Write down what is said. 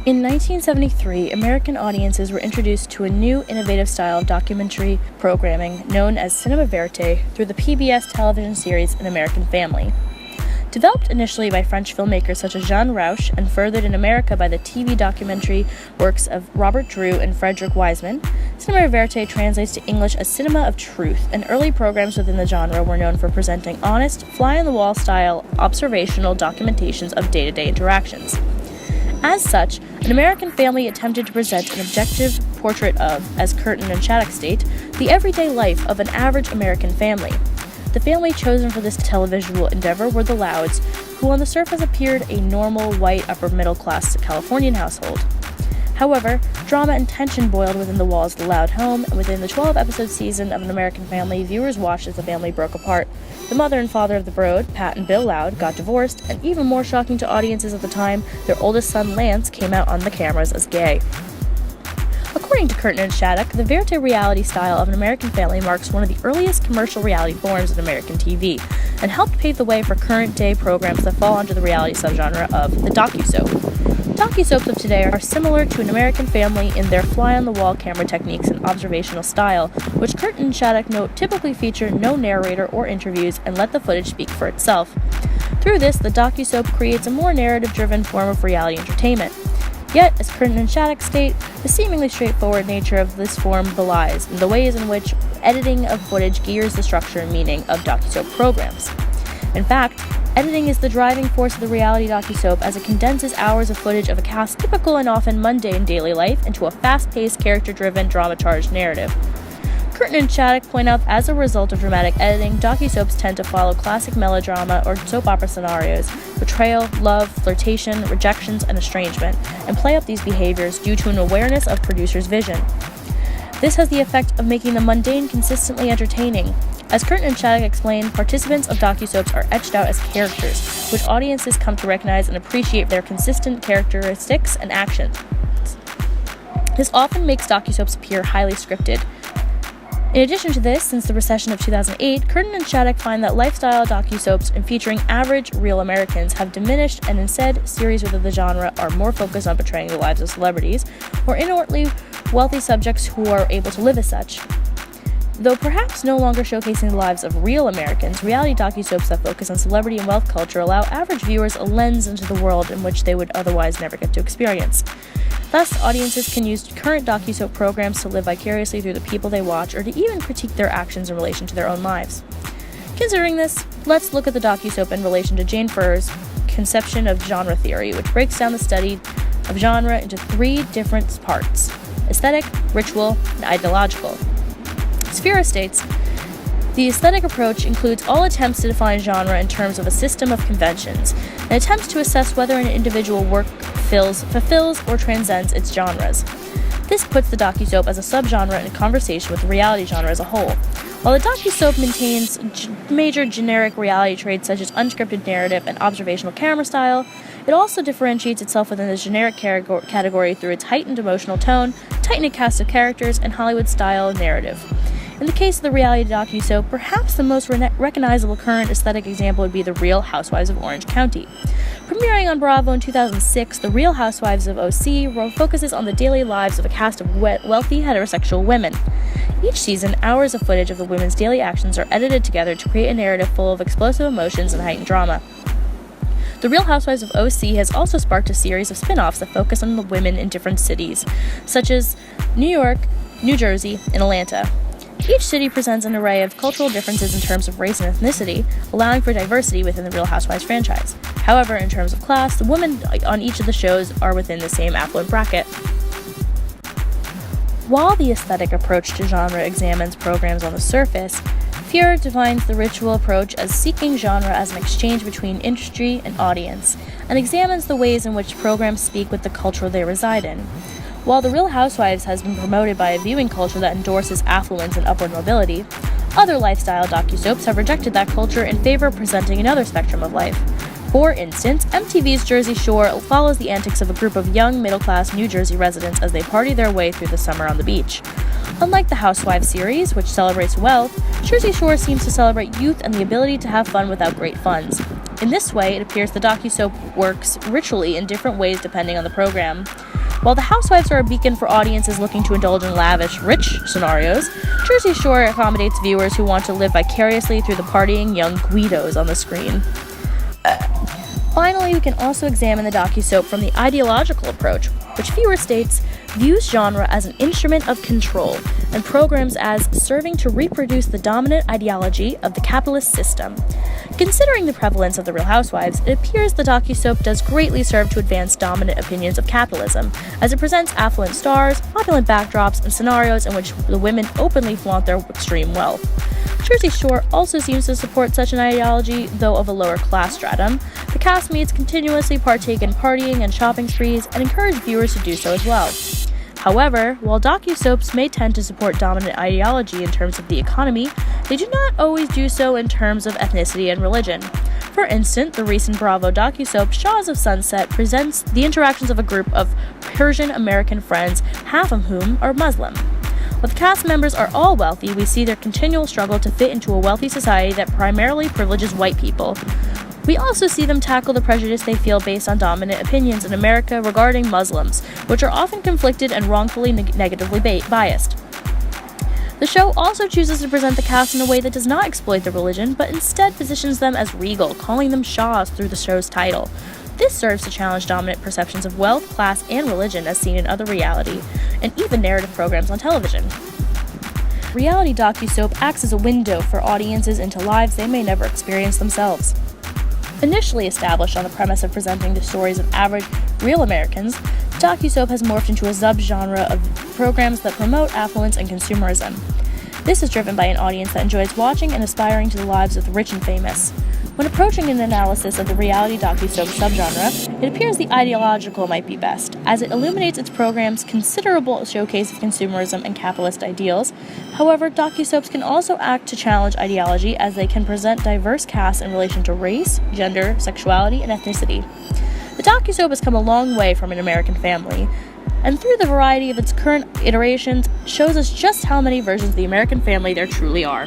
In 1973, American audiences were introduced to a new, innovative style of documentary programming known as cinema verite through the PBS television series An American Family. Developed initially by French filmmakers such as Jean Rouch and furthered in America by the TV documentary works of Robert Drew and Frederick Wiseman, cinema verite translates to English as cinema of truth, and early programs within the genre were known for presenting honest, fly-on-the-wall style observational documentations of day-to-day interactions. As such, An American Family attempted to present an objective portrait of, as Curtin and Shattuck state, the everyday life of an average American family. The family chosen for this televisual endeavor were the Louds, who on the surface appeared a normal, white, upper-middle-class Californian household. However, drama and tension boiled within the walls of the Loud home, and within the 12-episode season of An American Family, viewers watched as the family broke apart. The mother and father of the Broad, Pat and Bill Loud, got divorced, and even more shocking to audiences at the time, their oldest son Lance came out on the cameras as gay. According to Curtin and Shattuck, the verite reality style of An American Family marks one of the earliest commercial reality forms in American TV, and helped pave the way for current-day programs that fall under the reality subgenre of the Docusoap. Docusoaps of today are similar to An American Family in their fly-on-the-wall camera techniques and observational style, which Curtin and Shattuck note typically feature no narrator or interviews and let the footage speak for itself. Through this, the Docusoap creates a more narrative-driven form of reality entertainment. Yet, as Curtin and Shattuck state, the seemingly straightforward nature of this form belies the ways in which editing of footage gears the structure and meaning of Docusoap programs. In fact, editing is the driving force of the reality Docusoap, as it condenses hours of footage of a cast's typical and often mundane daily life into a fast-paced, character-driven, drama-charged narrative. Curtin and Shattuck point out that as a result of dramatic editing, docusoaps tend to follow classic melodrama or soap opera scenarios, betrayal, love, flirtation, rejections, and estrangement, and play up these behaviors due to an awareness of producer's vision. This has the effect of making the mundane consistently entertaining. As Curtin and Shattuck explain, participants of docusoaps are etched out as characters, which audiences come to recognize and appreciate their consistent characteristics and actions. This often makes docusoaps appear highly scripted. In addition to this, since the recession of 2008, Curtin and Shattuck find that lifestyle docusoaps and featuring average, real Americans have diminished, and instead, series within the genre are more focused on portraying the lives of celebrities or inordinately wealthy subjects who are able to live as such. Though perhaps no longer showcasing the lives of real Americans, reality docusoaps that focus on celebrity and wealth culture allow average viewers a lens into the world in which they would otherwise never get to experience. Thus, audiences can use current docusoap programs to live vicariously through the people they watch, or to even critique their actions in relation to their own lives. Considering this, let's look at the docusoap in relation to Jane Furr's conception of genre theory, which breaks down the study of genre into three different parts: aesthetic, ritual, and ideological. Sphere states, the aesthetic approach includes all attempts to define genre in terms of a system of conventions, and attempts to assess whether an individual work fulfills or transcends its genres. This puts the docusoap as a subgenre in conversation with the reality genre as a whole. While the docusoap maintains major generic reality traits such as unscripted narrative and observational camera style, it also differentiates itself within this generic category through its heightened emotional tone, tight-knit cast of characters, and Hollywood-style narrative. In the case of the reality docusoap, perhaps the most recognizable current aesthetic example would be The Real Housewives of Orange County. Premiering on Bravo in 2006, The Real Housewives of OC focuses on the daily lives of a cast of wealthy heterosexual women. Each season, hours of footage of the women's daily actions are edited together to create a narrative full of explosive emotions and heightened drama. The Real Housewives of OC has also sparked a series of spin-offs that focus on the women in different cities, such as New York, New Jersey, and Atlanta. Each city presents an array of cultural differences in terms of race and ethnicity, allowing for diversity within the Real Housewives franchise. However, in terms of class, the women on each of the shows are within the same affluent bracket. While the aesthetic approach to genre examines programs on the surface, Furr defines the ritual approach as seeking genre as an exchange between industry and audience, and examines the ways in which programs speak with the culture they reside in. While The Real Housewives has been promoted by a viewing culture that endorses affluence and upward mobility, other lifestyle docusoaps have rejected that culture in favor of presenting another spectrum of life. For instance, MTV's Jersey Shore follows the antics of a group of young, middle-class New Jersey residents as they party their way through the summer on the beach. Unlike the Housewives series, which celebrates wealth, Jersey Shore seems to celebrate youth and the ability to have fun without great funds. In this way, it appears the docusoap works ritually in different ways depending on the program. While The Housewives are a beacon for audiences looking to indulge in lavish, rich scenarios, Jersey Shore accommodates viewers who want to live vicariously through the partying young Guidos on the screen. Finally, we can also examine the docusoap from the ideological approach, which viewer states views genre as an instrument of control and programs as serving to reproduce the dominant ideology of the capitalist system. Considering the prevalence of The Real Housewives, it appears the docusoap does greatly serve to advance dominant opinions of capitalism, as it presents affluent stars, opulent backdrops, and scenarios in which the women openly flaunt their extreme wealth. Jersey Shore also seems to support such an ideology, though of a lower class stratum. The castmates continuously partake in partying and shopping sprees and encourage viewers to do so as well. However, while docusoaps may tend to support dominant ideology in terms of the economy, they do not always do so in terms of ethnicity and religion. For instance, the recent Bravo docusoap Shahs of Sunset presents the interactions of a group of Persian American friends, half of whom are Muslim. While the cast members are all wealthy, we see their continual struggle to fit into a wealthy society that primarily privileges white people. We also see them tackle the prejudice they feel based on dominant opinions in America regarding Muslims, which are often conflicted and wrongfully negatively biased. The show also chooses to present the cast in a way that does not exploit the religion, but instead positions them as regal, calling them Shahs through the show's title. This serves to challenge dominant perceptions of wealth, class, and religion as seen in other reality, and even narrative programs on television. Reality docusoap acts as a window for audiences into lives they may never experience themselves. Initially established on the premise of presenting the stories of average, real Americans, docusoap has morphed into a subgenre of programs that promote affluence and consumerism. This is driven by an audience that enjoys watching and aspiring to the lives of the rich and famous. When approaching an analysis of the reality docusoap subgenre, it appears the ideological might be best, as it illuminates its program's considerable showcase of consumerism and capitalist ideals. However, docusoaps can also act to challenge ideology, as they can present diverse casts in relation to race, gender, sexuality, and ethnicity. The docusoap has come a long way from An American Family, and through the variety of its current iterations, shows us just how many versions of the American family there truly are.